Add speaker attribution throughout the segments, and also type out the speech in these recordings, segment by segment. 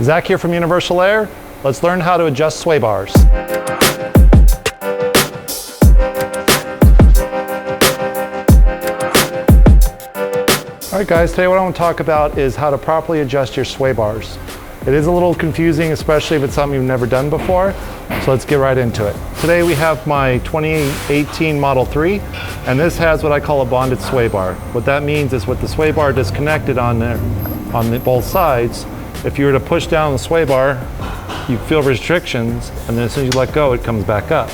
Speaker 1: Zach here from Universal Air. Let's learn how to adjust sway bars. All right guys, today what I want to talk about is how to properly adjust your sway bars. It is a little confusing, especially if it's something you've never done before, so let's get right into it. Today we have my 2018 Model 3, and this has what I call a bonded sway bar. What that means is with the sway bar disconnected on there, on both sides, if you were to push down the sway bar, you feel restrictions, and then as soon as you let go, it comes back up.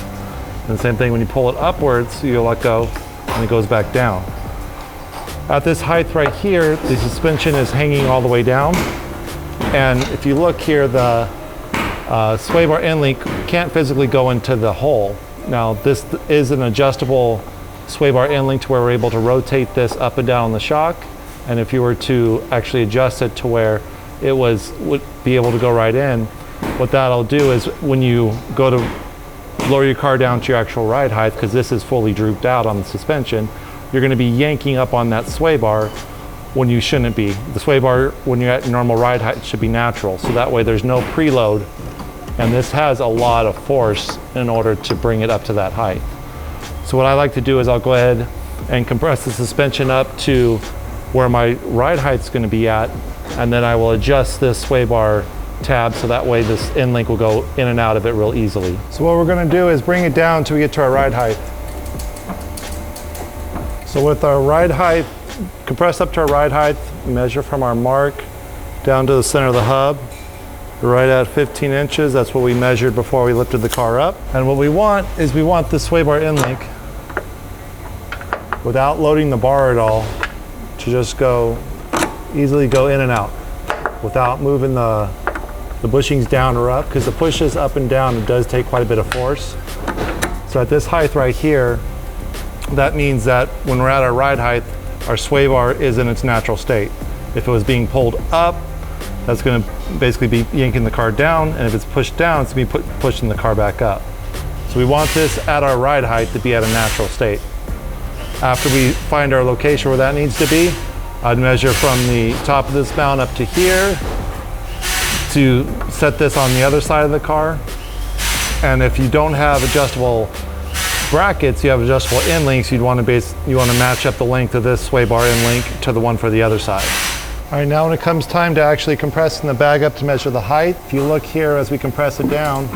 Speaker 1: And the same thing when you pull it upwards, you let go, and it goes back down. At this height right here, the suspension is hanging all the way down. And if you look here, the sway bar end link can't physically go into the hole. Now this is an adjustable sway bar end link to where we're able to rotate this up and down the shock. And if you were to actually adjust it to where it would be able to go right in, what that'll do is when you go to lower your car down to your actual ride height, because this is fully drooped out on the suspension, you're going to be yanking up on that sway bar when you shouldn't be. The sway bar, when you're at normal ride height, should be natural. So that way there's no preload. And this has a lot of force in order to bring it up to that height. So what I like to do is I'll go ahead and compress the suspension up to where my ride height's going to be at. And then I will adjust this sway bar tab so that way this end link will go in and out of it real easily. So what we're going to do is bring it down until we get to our ride height. So with our ride height, compress up to our ride height, measure from our mark down to the center of the hub, right at 15 inches. That's what we measured before we lifted the car up. And what we want is we want the sway bar end link, without loading the bar at all, to just easily go in and out without moving the bushings down or up, because the pushes up and down, it does take quite a bit of force. So at this height right here, that means that when we're at our ride height, our sway bar is in its natural state. If it was being pulled up, that's going to basically be yanking the car down, and if it's pushed down, it's going to be pushing the car back up. So we want this at our ride height to be at a natural state. After we find our location where that needs to be, I'd measure from the top of this mount up to here to set this on the other side of the car. And if you don't have adjustable brackets, you have adjustable end links, you want to match up the length of this sway bar end link to the one for the other side. All right, now when it comes time to actually compressing the bag up to measure the height, if you look here as we compress it down,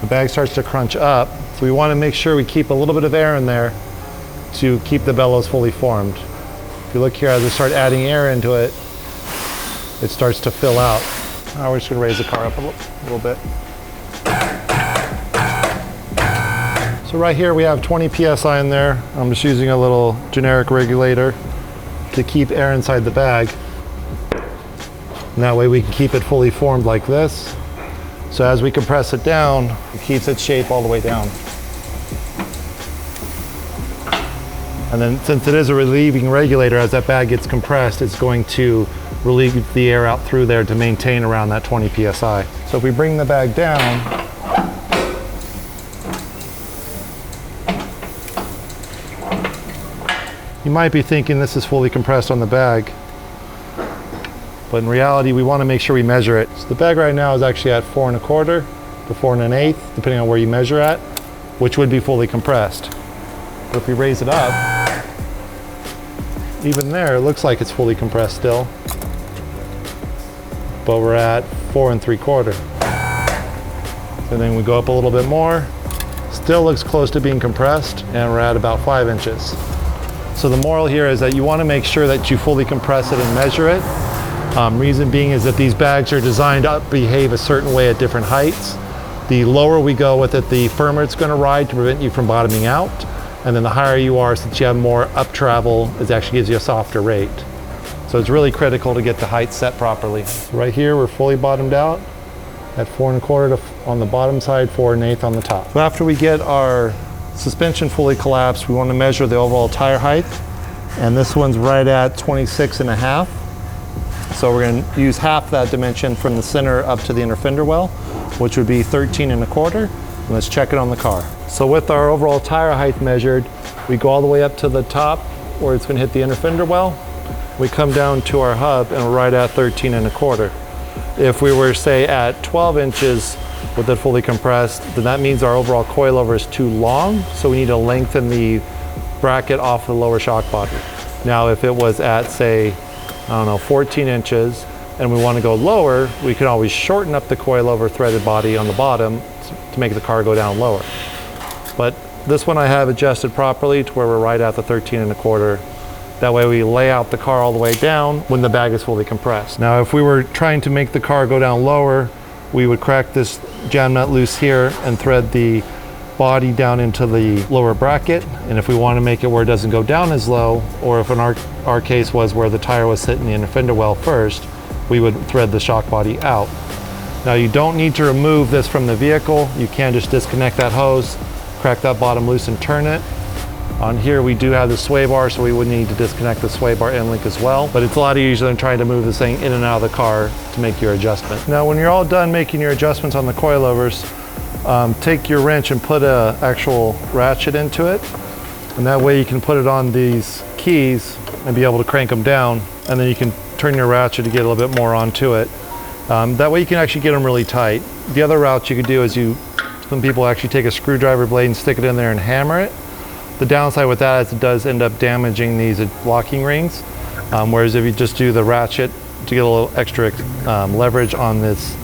Speaker 1: the bag starts to crunch up. So we want to make sure we keep a little bit of air in there to keep the bellows fully formed. If you look here, as we start adding air into it, it starts to fill out. Now we're just going to raise the car up a little bit. So right here we have 20 PSI in there. I'm just using a little generic regulator to keep air inside the bag. And that way we can keep it fully formed like this. So as we compress it down, it keeps its shape all the way down. And then since it is a relieving regulator, as that bag gets compressed, it's going to relieve the air out through there to maintain around that 20 PSI. So if we bring the bag down, you might be thinking this is fully compressed on the bag, but in reality we want to make sure we measure it. So the bag right now is actually at 4 1/4 to 4 1/8, depending on where you measure at, which would be fully compressed. But if we raise it up, even there it looks like it's fully compressed still, but we're at 4 3/4. So then we go up a little bit more, still looks close to being compressed, and we're at about 5 inches. So the moral here is that you want to make sure that you fully compress it and measure it. Reason being is that these bags are designed to behave a certain way at different heights. The lower we go with it, the firmer it's going to ride to prevent you from bottoming out. And then the higher you are, since you have more up travel, it actually gives you a softer rate. So it's really critical to get the height set properly. So right here, we're fully bottomed out at 4 1/4 on the bottom side, 4 1/8 on the top. So after we get our suspension fully collapsed, we want to measure the overall tire height, and this one's right at 26.5. So we're going to use half that dimension from the center up to the inner fender well, which would be 13 1/4. And let's check it on the car. So with our overall tire height measured, we go all the way up to the top where it's going to hit the inner fender well. We come down to our hub and we're right at 13 1/4. If we were, say, at 12 inches with it fully compressed, then that means our overall coilover is too long, so we need to lengthen the bracket off the lower shock body. Now, if it was at, say, I don't know, 14 inches, and we want to go lower, we can always shorten up the coilover threaded body on the bottom to make the car go down lower. But this one I have adjusted properly to where we're right at the 13 1/4. That way we lay out the car all the way down when the bag is fully compressed. Now, if we were trying to make the car go down lower, we would crack this jam nut loose here and thread the body down into the lower bracket. And if we want to make it where it doesn't go down as low, or if in our case was where the tire was hitting the inner fender well first, we would thread the shock body out. Now, you don't need to remove this from the vehicle. You can just disconnect that hose, crack that bottom loose and turn it. On here we do have the Swaybar, so we would need to disconnect the Swaybar end link as well, but it's a lot easier than trying to move this thing in and out of the car to make your adjustment. Now, when you're all done making your adjustments on the coilovers, take your wrench and put an actual ratchet into it, and that way you can put it on these keys and be able to crank them down, and then you can turn your ratchet to get a little bit more onto it. That way you can actually get them really tight. The other route you could do is some people actually take a screwdriver blade and stick it in there and hammer it. The downside with that is it does end up damaging these locking rings, whereas if you just do the ratchet to get a little extra leverage on this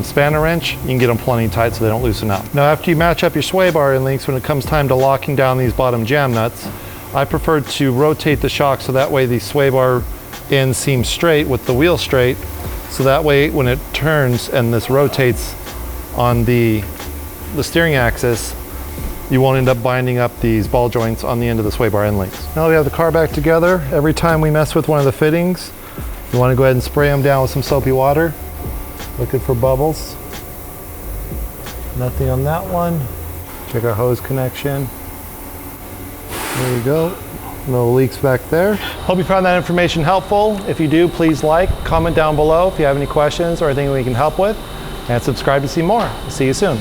Speaker 1: spanner wrench, you can get them plenty tight so they don't loosen up. Now, after you match up your Swaybar end links, when it comes time to locking down these bottom jam nuts, I prefer to rotate the shock so that way the Swaybar end seems straight with the wheel straight, so that way when it turns and this rotates on the steering axis, you won't end up binding up these ball joints on the end of the Swaybar end links. Now that we have the car back together, every time we mess with one of the fittings, you want to go ahead and spray them down with some soapy water. Looking for bubbles. Nothing on that one. Check our hose connection. There you go. No leaks back there. Hope you found that information helpful. If you do, please like, comment down below if you have any questions or anything we can help with, and subscribe to see more. See you soon.